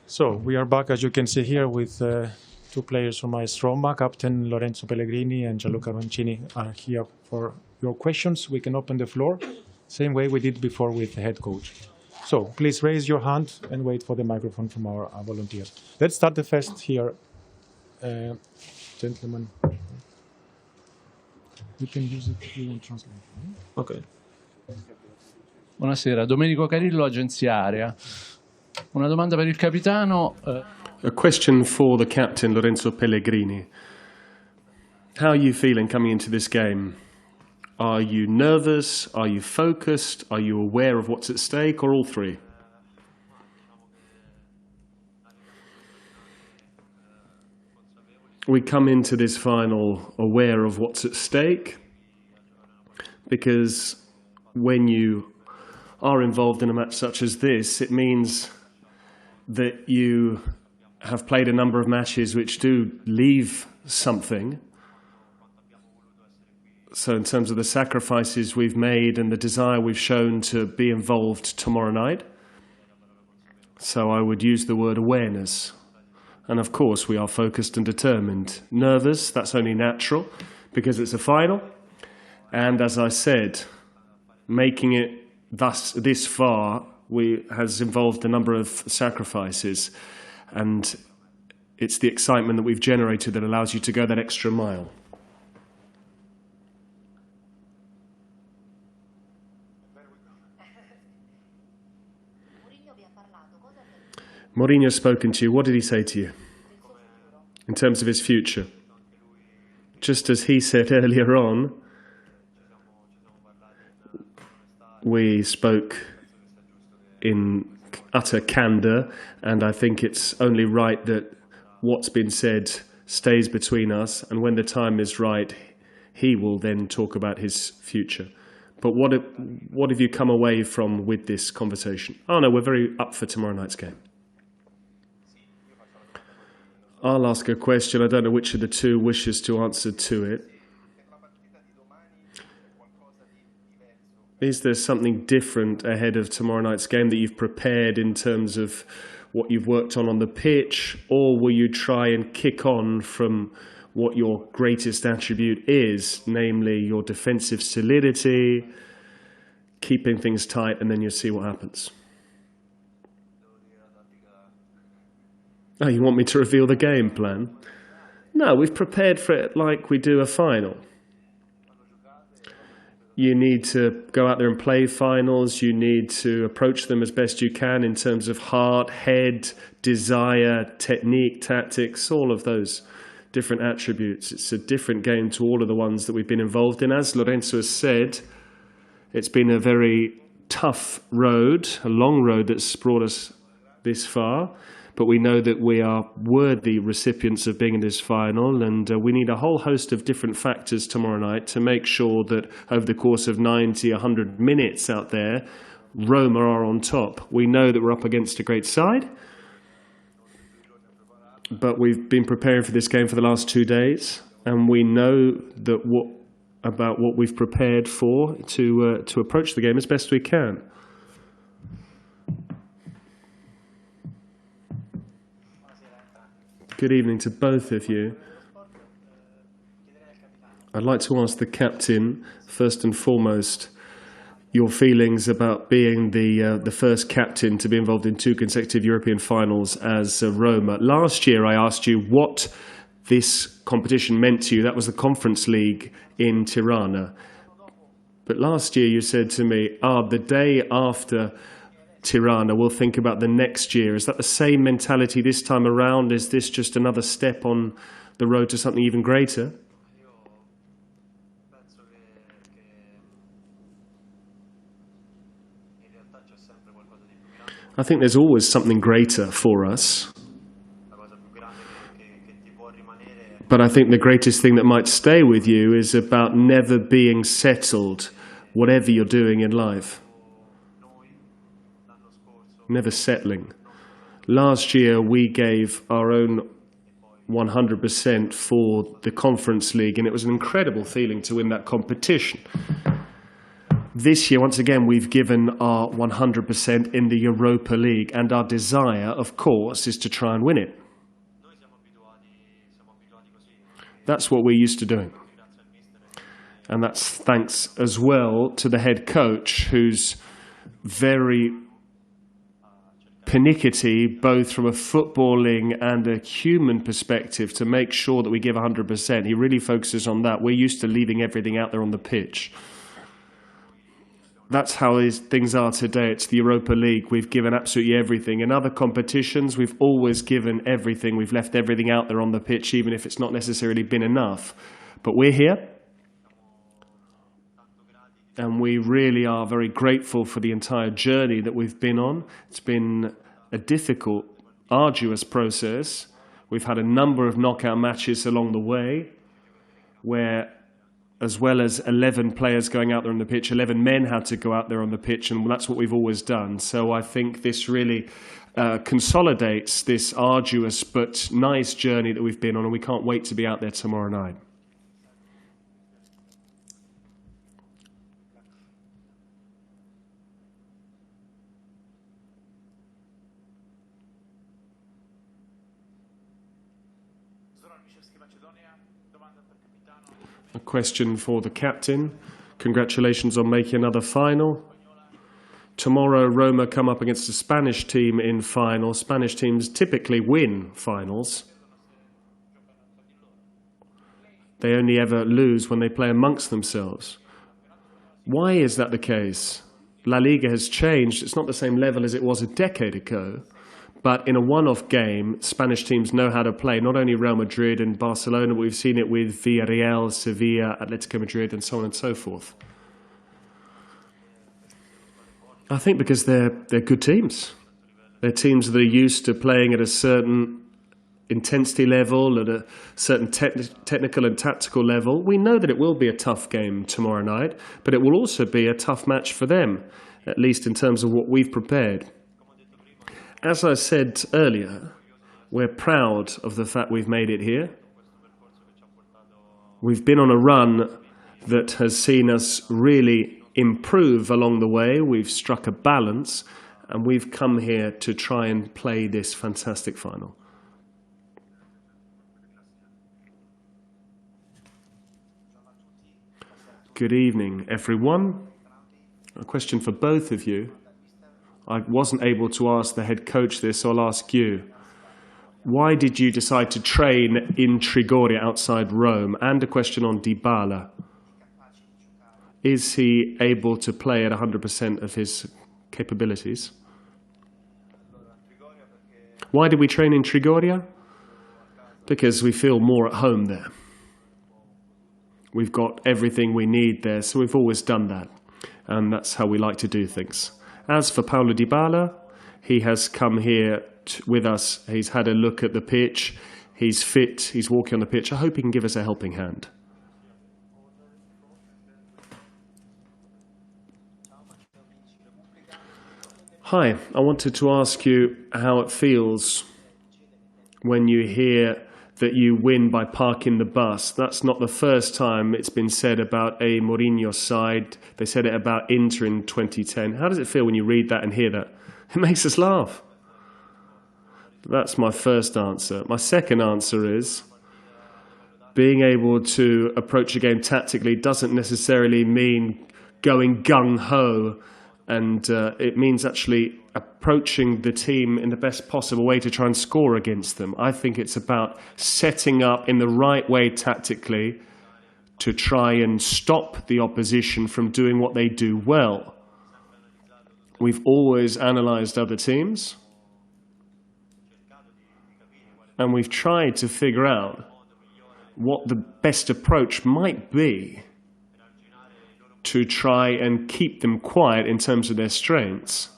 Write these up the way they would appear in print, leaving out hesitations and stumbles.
So we are back, as you can see here, with two players from AS Roma, Captain Lorenzo Pellegrini and Gianluca Mancini are here for your questions. We can open the floor, same way we did before with the head coach. So please raise your hand and wait for the microphone from our volunteers. Let's start the first here. Gentlemen. You can use it if you want to translate. Okay. Buonasera, Domenico Carillo, Agenzia Area. Una domanda per il capitano. A question for the captain, Lorenzo Pellegrini. How are you feeling coming into this game? Are you nervous? Are you focused? Are you aware of what's at stake, or all three? We come into this final aware of what's at stake, because when you are involved in a match such as this, it means that you have played a number of matches which do leave something. So in terms of the sacrifices we've made and the desire we've shown to be involved tomorrow night, so I would use the word awareness. And of course we are focused and determined. Nervous, that's only natural because it's a final. And as I said, making it this far has involved a number of sacrifices, and it's the excitement that we've generated that allows you to go that extra mile. Mourinho's spoken to you. What did he say to you in terms of his future? Just as he said earlier on, we spoke in utter candor, and I think it's only right that what's been said stays between us, and when the time is right, he will then talk about his future. But what have you come away from with this conversation? Oh no, we're very up for tomorrow night's game. I'll ask a question. I don't know which of the two wishes to answer to it. Is there something different ahead of tomorrow night's game that you've prepared in terms of what you've worked on the pitch, or will you try and kick on from what your greatest attribute is, namely your defensive solidity, keeping things tight, and then you'll see what happens? Oh, you want me to reveal the game plan? No, we've prepared for it like we do a final. You need to go out there and play finals. You need to approach them as best you can in terms of heart, head, desire, technique, tactics, all of those different attributes. It's a different game to all of the ones that we've been involved in. As Lorenzo has said, it's been a very tough road, a long road that's brought us this far. But we know that we are worthy recipients of being in this final, and we need a whole host of different factors tomorrow night to make sure that over the course of 90, 100 minutes out there, Roma are on top. We know that we're up against a great side, but we've been preparing for this game for the last 2 days, and we know that about what we've prepared for to approach the game as best we can. Good evening to both of you. I'd like to ask the captain, first and foremost, your feelings about being the first captain to be involved in 2 consecutive European finals as Roma. Last year I asked you what this competition meant to you. That was the Conference League in Tirana. But last year you said to me, the day after Tirana, we'll think about the next year. Is that the same mentality this time around? Is this just another step on the road to something even greater? I think there's always something greater for us. But I think the greatest thing that might stay with you is about never being settled, whatever you're doing in life. Never settling. Last year we gave our own 100% for the Conference League, and it was an incredible feeling to win that competition. This year, once again, we've given our 100% in the Europa League, and our desire, of course, is to try and win it. That's what we're used to doing. And that's thanks as well to the head coach, who's very pernickety, both from a footballing and a human perspective, to make sure that we give 100%. He really focuses on that. We're used to leaving everything out there on the pitch. That's how things are today. It's the Europa League. We've given absolutely everything. In other competitions, we've always given everything. We've left everything out there on the pitch, even if it's not necessarily been enough. But we're here. And we really are very grateful for the entire journey that we've been on. It's been a difficult, arduous process. We've had a number of knockout matches along the way where, as well as 11 players going out there on the pitch, 11 men had to go out there on the pitch, and that's what we've always done. So I think this really consolidates this arduous but nice journey that we've been on, and we can't wait to be out there tomorrow night. A question for the captain. Congratulations on making another final. Tomorrow, Roma come up against a Spanish team in final. Spanish teams typically win finals. They only ever lose when they play amongst themselves. Why is that the case? La Liga has changed. It's not the same level as it was a decade ago. But in a one-off game, Spanish teams know how to play, not only Real Madrid and Barcelona, but we've seen it with Villarreal, Sevilla, Atletico Madrid, and so on and so forth. I think because they're good teams. They're teams that are used to playing at a certain intensity level, at a certain technical and tactical level. We know that it will be a tough game tomorrow night, but it will also be a tough match for them, at least in terms of what we've prepared. As I said earlier, we're proud of the fact we've made it here. We've been on a run that has seen us really improve along the way. We've struck a balance, and we've come here to try and play this fantastic final. Good evening, everyone. A question for both of you. I wasn't able to ask the head coach this, so I'll ask you. Why did you decide to train in Trigoria outside Rome? And a question on Dybala. Is he able to play at 100% of his capabilities? Why did we train in Trigoria? Because we feel more at home there. We've got everything we need there, so we've always done that. And that's how we like to do things. As for Paulo Dybala, he has come here with us. He's had a look at the pitch. He's fit. He's walking on the pitch. I hope he can give us a helping hand. Hi, I wanted to ask you how it feels when you hear that you win by parking the bus. That's not the first time it's been said about a Mourinho side. They said it about Inter in 2010. How does it feel when you read that and hear that? It makes us laugh. That's my first answer. My second answer is being able to approach a game tactically doesn't necessarily mean going gung-ho, and it means actually approaching the team in the best possible way to try and score against them. I think it's about setting up in the right way tactically to try and stop the opposition from doing what they do well. We've always analysed other teams, and we've tried to figure out what the best approach might be to try and keep them quiet in terms of their strengths.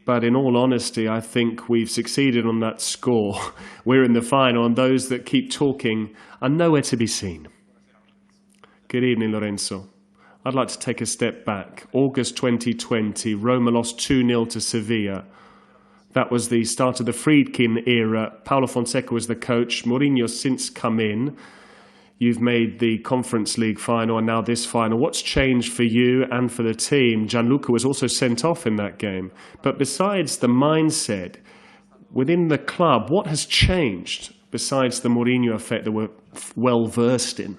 But in all honesty, I think we've succeeded on that score. We're in the final, and those that keep talking are nowhere to be seen. Good evening, Lorenzo. I'd like to take a step back. August 2020, Roma lost 2-0 to Sevilla. That was the start of the Friedkin era. Paulo Fonseca was the coach. Mourinho's since come in. You've made the Conference League final and now this final. What's changed for you and for the team? Gianluca was also sent off in that game. But besides the mindset, within the club, what has changed besides the Mourinho effect that we're well versed in?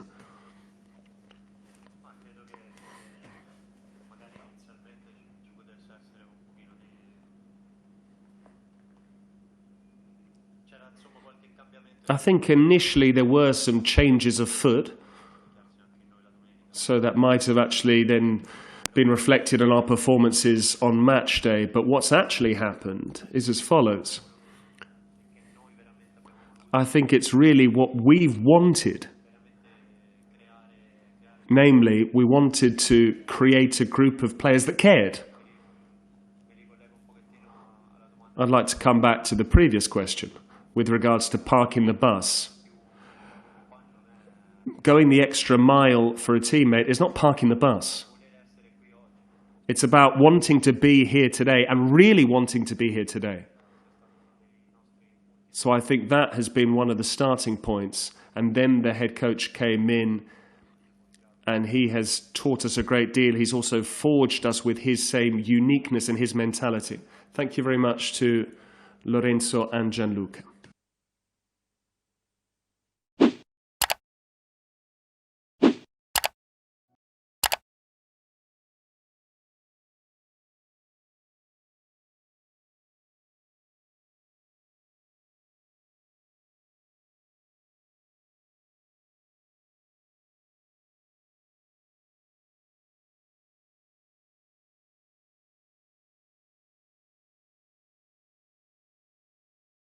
I think initially there were some changes afoot, so that might have actually then been reflected in our performances on match day. But what's actually happened is as follows. I think it's really what we've wanted. Namely, we wanted to create a group of players that cared. I'd like to come back to the previous question with regards to parking the bus. Going the extra mile for a teammate is not parking the bus. It's about wanting to be here today and really wanting to be here today. So I think that has been one of the starting points. And then the head coach came in and he has taught us a great deal. He's also forged us with his same uniqueness and his mentality. Thank you very much to Lorenzo and Gianluca.